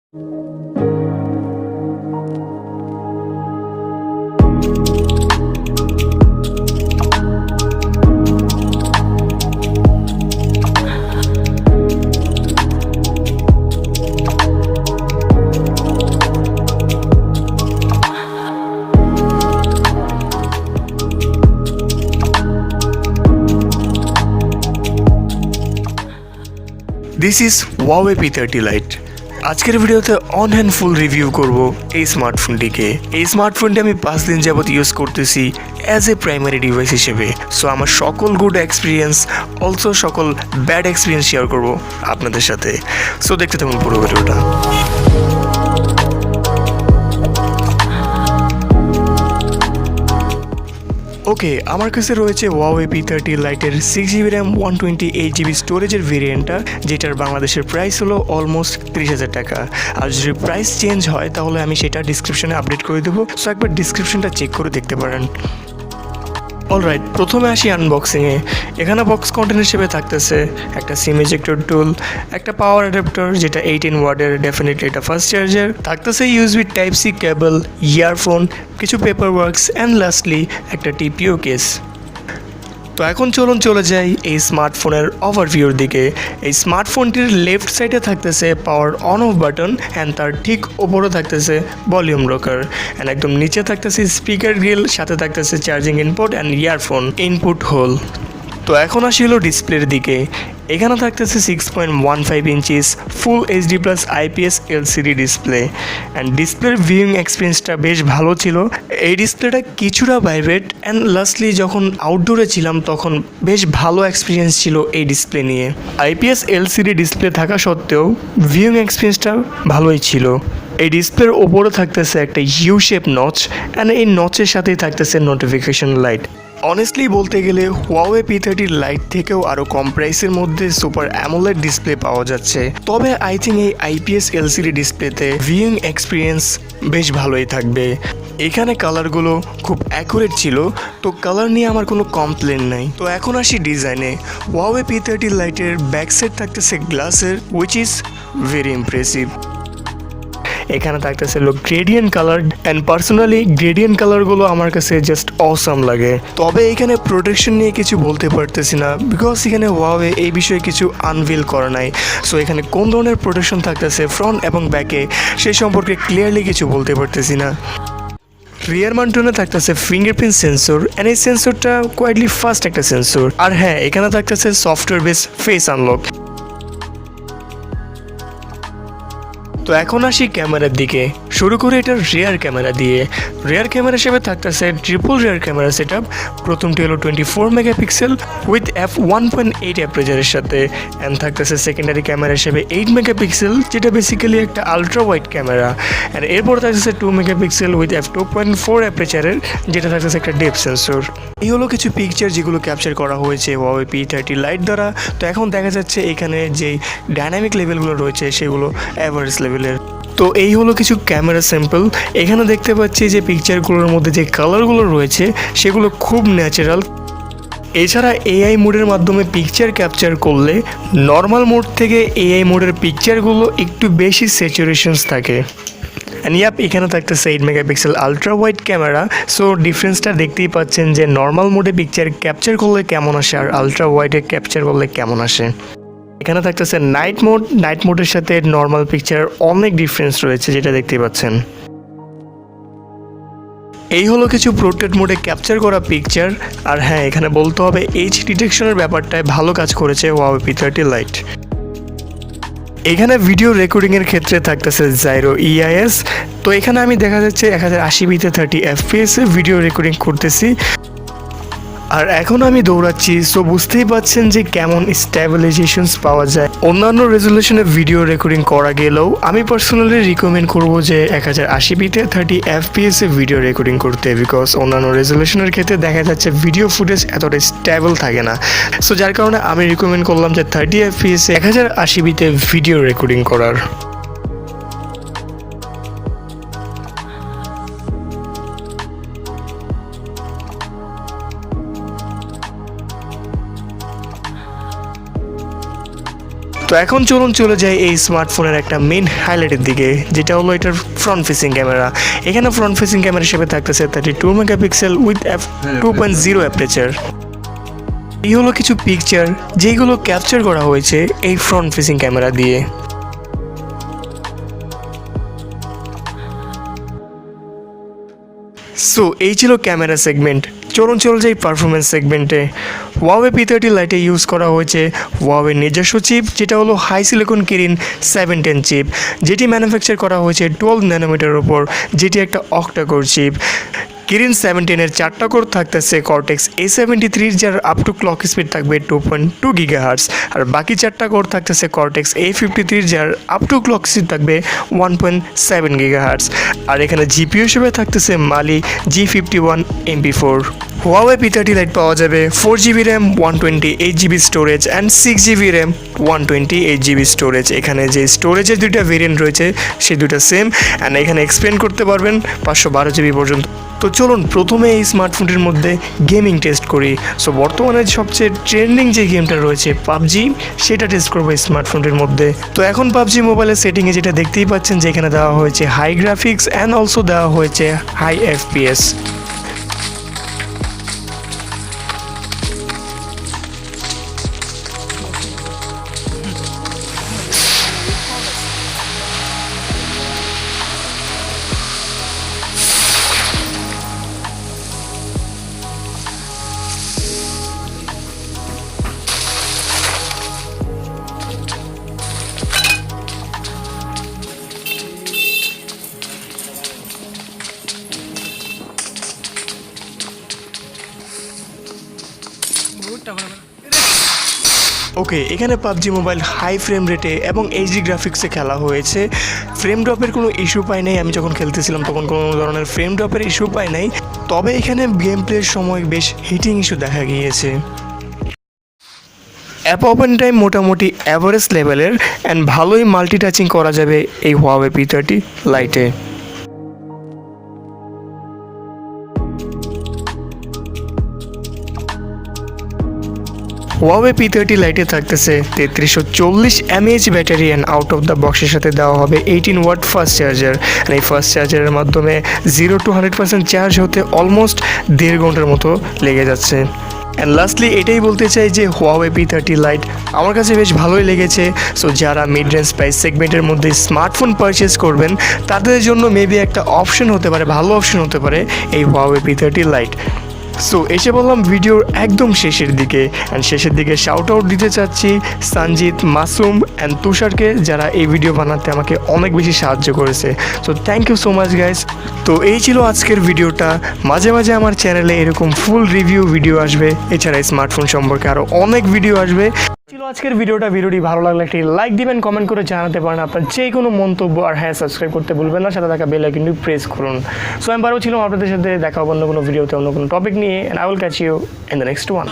This is Huawei P30 Lite. আজকের ভিডিওতে on hand full review করব এই স্মার্টফোনটিকে। এই স্মার্টফোনটি আমি 5 দিন যাবত ইউজ করতেছি অ্যাজ এ প্রাইমারি ডিভাইস হিসেবে। সো আমার সকল গুড এক্সপিরিয়েন্স অলসো সকল ব্যাড এক্সপিরিয়েন্স শেয়ার করব আপনাদের সাথে। সো দেখতে থাকুন পুরো ভিডিওটা। ওকে, আমার কাছে রয়েছে Huawei P30 লাইটের 6GB RAM 128GB স্টোরেজের ভেরিয়েন্টটা, যেটার বাংলাদেশের প্রাইস হলো অলমোস্ট 30,000 টাকা। আর যদি প্রাইস চেঞ্জ হয় তাহলে আমি সেটা ডিসক্রিপশনে আপডেট করে দেবো। সো একবার ডিসক্রিপশনটা চেক করে দেখতে পারেন। অলরাইট, প্রথমে আসি আনবক্সিংয়ে। এখানে বক্স কন্টেন্ট হিসেবে থাকতেছে একটা সিম এজেক্টর টুল, একটা পাওয়ার অ্যাডাপ্টার যেটা 18 ওয়াটের, ডেফিনেটলি এটা ফাস্ট চার্জার, থাকতেছে USB type C cable, earphone, কিছু পেপার ওয়ার্কস অ্যান্ড লাস্টলি একটা টিপিও কেস। তো এখন চলে যাই এই স্মার্টফোনের ওভারভিউর দিকে। এই স্মার্টফোনটির লেফট সাইডে থাকতেছে power on of button and তার ঠিক ওপরে থাকতেছে ভলিউম রকার, অ্যান্ড একদম নিচে থাকতেছে স্পিকার গ্রিল, সাথে থাকতেছে charging input and earphone input hole. তো এখন আসি হলো ডিসপ্লের দিকে। এখানে থাকতেছে 6.15 inches full HD plus IPS LCD display, and ডিসপ্লের ভিউইং এক্সপিরিয়েন্সটা বেশ ভালো ছিল। এই ডিসপ্লেটা কিছুটা ভাইব্রেট, অ্যান্ড লাস্টলি যখন আউটডোরে ছিলাম তখন বেশ ভালো এক্সপিরিয়েন্স ছিল এই ডিসপ্লে নিয়ে। আইপিএস এলসিডি ডিসপ্লে থাকা সত্ত্বেও ভিউইং এক্সপিরিয়েন্সটা ভালোই ছিল। এই ডিসপ্লের ওপরে থাকতেছে একটা ইউ শেপ নচ, অ্যান্ড এই নচের সাথেই থাকতেছে নোটিফিকেশন লাইট। অনেস্টলি বলতে গেলে Huawei P30 Lite থেকেও আরও কম প্রাইসের মধ্যে সুপার অ্যামোলেড ডিসপ্লে পাওয়া যাচ্ছে। তবে আই থিঙ্ক এই আইপিএস এলসিডি ডিসপ্লেতে ভিউইং এক্সপিরিয়েন্স বেশ ভালোই থাকবে। এখানে কালারগুলো খুব অ্যাকুরেট ছিল, তো কালার নিয়ে আমার কোনো কমপ্লেন নাই। তো এখন আসি ডিজাইনে। Huawei P30 Liteর ব্যাক সাইড থাকতেছে গ্লাসের, উইচ ইজ ভেরি ইমপ্রেসিভ। এখানে থাকতেছে gradient colour, and personally gradient কালারগুলো আমার কাছে জাস্ট অসাম লাগে। তবে এখানে প্রোটেকশন নিয়ে কিছু বলতে পারতেছি না, বিকজ এখানে Huawei এই বিষয়ে কিছু আনভিল করে নাই। সো এখানে কোন ধরনের প্রোটেকশন থাকতেছে ফ্রন্ট এবং ব্যাকে সেই সম্পর্কে ক্লিয়ারলি কিছু বলতে পারতেছি না। রিয়ার মাউন্টনে থাকতেছে ফিঙ্গারপ্রিন্ট সেন্সর, অ্যান্ড এই সেন্সরটা কোয়াইটলি ফাস্ট একটা সেন্সর। আর হ্যাঁ, এখানে থাকতেছে সফটওয়্যার বেস ফেস আনলক। তো এখন আসি ক্যামেরার দিকে। শুরু করে এটার রিয়ার ক্যামেরা দিয়ে। রিয়ার ক্যামেরা হিসেবে থাকতেছে triple rear camera set up. প্রথমটি হলো 24 মেগাপিক্সেল উইথ f1.8 অ্যাপারচারের সাথে, অ্যান্ড থাকতেছে সেকেন্ডারি ক্যামেরা হিসেবে 8 মেগাপিক্সেল, যেটা বেসিক্যালি একটা আলট্রা ওয়াইড ক্যামেরা, অ্যান্ড এরপর থাকতেছে 2 মেগাপিক্সেল উইথ f2.4 অ্যাপারচারের, যেটা থাকতেছে একটা ডেপথ সেন্সর। এই হলো কিছু পিকচার যেগুলো ক্যাপচার করা হয়েছে Huawei P30 Lite দ্বারা। তো এখন দেখা যাচ্ছে এখানে যে ডাইনামিক লেভেলগুলো রয়েছে সেগুলো অ্যাভারেজ লেভেলের। তো এই হলো কিছু ক্যামেরা স্যাম্পল। এখানে দেখতে পাচ্ছি যে পিকচারগুলোর মধ্যে যে কালারগুলো রয়েছে সেগুলো খুব ন্যাচারাল। এছাড়া এআই মোডের মাধ্যমে পিকচার ক্যাপচার করলে নর্মাল মোড থেকে এআই মোডের পিকচারগুলো একটু বেশি স্যাচুরেশনস থাকে। অ্যান্ড ইয়াপ, এখানে থাকতেছে 8 megapixel ultra wide camera. So ডিফারেন্সটা দেখতেই পাচ্ছেন যে নর্মাল মোডে পিকচার ক্যাপচার করলে কেমন আসে আর আলট্রা ওয়াইডে ক্যাপচার করলে কেমন আসে। এখানে থাকতেছে নাইট মোডের সাথে নর্মাল পিকচার অনেক ডিফারেন্স রয়েছে, যেটা দেখতেই পাচ্ছেন। এই হলো কিছু পোর্ট্রেট মোডে ক্যাপচার করা পিকচার। আর হ্যাঁ, এখানে বলতে হবে এইচ ডিটেকশনের ব্যাপারটায় ভালো কাজ করেছে Huawei P30 Lite। এখানে ভিডিও রেকর্ডিংয়ের ক্ষেত্রে থাকতেছে জাইরো ইআইএস। তো এখানে আমি দেখা যাচ্ছে 1080p 30 fps ভিডিও রেকর্ডিং করতেছি। আর এখন আমি দৌড়াচ্ছি, সো বুঝতেই পাচ্ছেন যে কেমন স্টেবিলাইজেশনস পাওয়া যায়। অন্যান্য রেজুলেশনে ভিডিও রেকর্ডিং করা গেলেও আমি পার্সোনালি রিকমেন্ড করব যে 1080p 30 fps ভিডিও রেকর্ডিং করতে, বিকজ অন্যান্য রেজুলেশনের ক্ষেত্রে দেখা যাচ্ছে ভিডিও ফুটেজ এতটা স্টেবল থাকে না। সো যার কারণে আমি রিকমেন্ড করলাম যে 30 fps 1080p ভিডিও রেকর্ডিং করার। তো এখন চলুন চলে যাই এই স্মার্টফোনের একটা মেন হাইলাইটের দিকে, যেটা হলো এটার ফ্রন্ট ফেসিং ক্যামেরা। এখানে ফ্রন্ট ফেসিং ক্যামেরা হিসেবে থাকতেছে 32 মেগাপিক্সেল উইথ f2.0 অ্যাপারচার। এই হলো কিছু পিকচার যেগুলো ক্যাপচার করা হয়েছে এই ফ্রন্ট ফেসিং ক্যামেরা দিয়ে। সো এই ছিল ক্যামেরা সেগমেন্ট। চলুন চলে যাই পারফরমেন্স সেগমেন্টে। Huawei P30 Lite ইউজ করা হয়েছে Huawei নিজস্ব চিপ, যেটা হলো হাই সিলিকন কিরিন 710 চিপ, যেটি ম্যানুফ্যাকচার করা হয়েছে 12 ন্যানোমিটারের উপর, যেটি একটা অক্টা-কোর চিপ। কিরিন 710-এর 4টা কোর থাকতেছে কর্টেক্স A73, যার আপ টু ক্লক স্পিড থাকবে 2.2 গিগাহার্টজ, আর বাকি 4টা কোর থাকতেছে কর্টেক্স A53, যার আপ টু ক্লক স্পিড থাকবে 1.7 গিগাহার্টজ। আর এখানে জিপিইউ হিসেবে থাকতেছে মালি G51 MP4। Huawei P30 Lite পাওয়া যাবে 4GB RAM 128GB storage and 6GB RAM 128GB storage. এখানে যে স্টোরেজের দুইটা ভেরিয়েন্ট রয়েছে সেই দুইটা সেম, অ্যান্ড এখানে এক্সপেন্ড করতে পারবেন 512GB পর্যন্ত। তো চলুন প্রথমে এই স্মার্টফোনটির মধ্যে গেমিং টেস্ট করি। সো বর্তমানে সবচেয়ে ট্রেন্ডিং যে গেমটা রয়েছে পাবজি, সেটা টেস্ট করবো এই স্মার্টফোনটির মধ্যে। তো এখন পাবজি মোবাইলের সেটিংয়ে যেটা দেখতেই পাচ্ছেন যে এখানে দেওয়া হয়েছে হাই গ্রাফিক্স অ্যান্ড অলসো দেওয়া হয়েছে হাই FPS। ওকে, এখানে পাবজি মোবাইল হাই ফ্রেম রেটে এবং এইচডি গ্রাফিক্সে খেলা হয়েছে। ফ্রেম ড্রপের কোনো ইস্যু পাই নাই, আমি যখন খেলতেছিলাম তখন কোনো ধরনের ফ্রেম ড্রপের ইস্যু পাই নাই। তবে এখানে গেম প্লের সময় বেশ হিটিং ইস্যু দেখা গিয়েছে। অ্যাপ ওপেন টাইম মোটামুটি অ্যাভারেজ লেভেলের, অ্যান্ড ভালোই মাল্টিটাচিং করা যাবে এই Huawei P30 Lite-এ। Huawei P30 Lite থাকতেছে 3340 mAh battery, and out of the বক্সের সাথে দেওয়া হবে 18 ওয়াট ফাস্ট চার্জার। এই ফাস্ট চার্জারের মাধ্যমে 0 to 100% চার্জ হতে অলমোস্ট 1.5 ঘন্টার মতো লেগে যাচ্ছে। অ্যান্ড লাস্টলি এটাই বলতে চাই যে Huawei P30 Lite আমার কাছে বেশ ভালোই লেগেছে। সো যারা মিড রেঞ্জ প্রাইস সেগমেন্টের মধ্যে স্মার্টফোন পারচেস করবেন তাদের জন্য মেবি একটা অপশন হতে পারে, ভালো অপশন হতে পারে এই Huawei P30 Lite। সো এসে বললাম ভিডিওর একদম শেষের দিকে, অ্যান্ড শেষের দিকে শাউট আউট দিতে চাচ্ছি সঞ্জিত, মাসুম অ্যান্ড তুষারকে, যারা এই ভিডিও বানাতে আমাকে অনেক বেশি সাহায্য করেছে। So thank you so much guys. তো এই ছিল আজকের ভিডিওটা। মাঝে মাঝে আমার চ্যানেলে এরকম ফুল রিভিউ ভিডিও আসবে, এছাড়া স্মার্টফোন সম্পর্কে আরও অনেক ভিডিও আসবে। ছিল আজকের ভিডিওটি ভালো লাগলে একটি লাইক দিবেন, কমেন্ট করে জানাতে পারেন আপনার যে কোনো মন্তব্য, আর হ্যাঁ সাবস্ক্রাইব করতে ভুলবেন না, সাথে থাকা বেল আইকনটি প্রেস করুন। সো আমি পারবো ছিলাম আপনাদের সাথে দেখা হবে অন্য কোনো ভিডিওতে, অন্য কোনো টপিক নিয়ে, and I will catch you in the next one.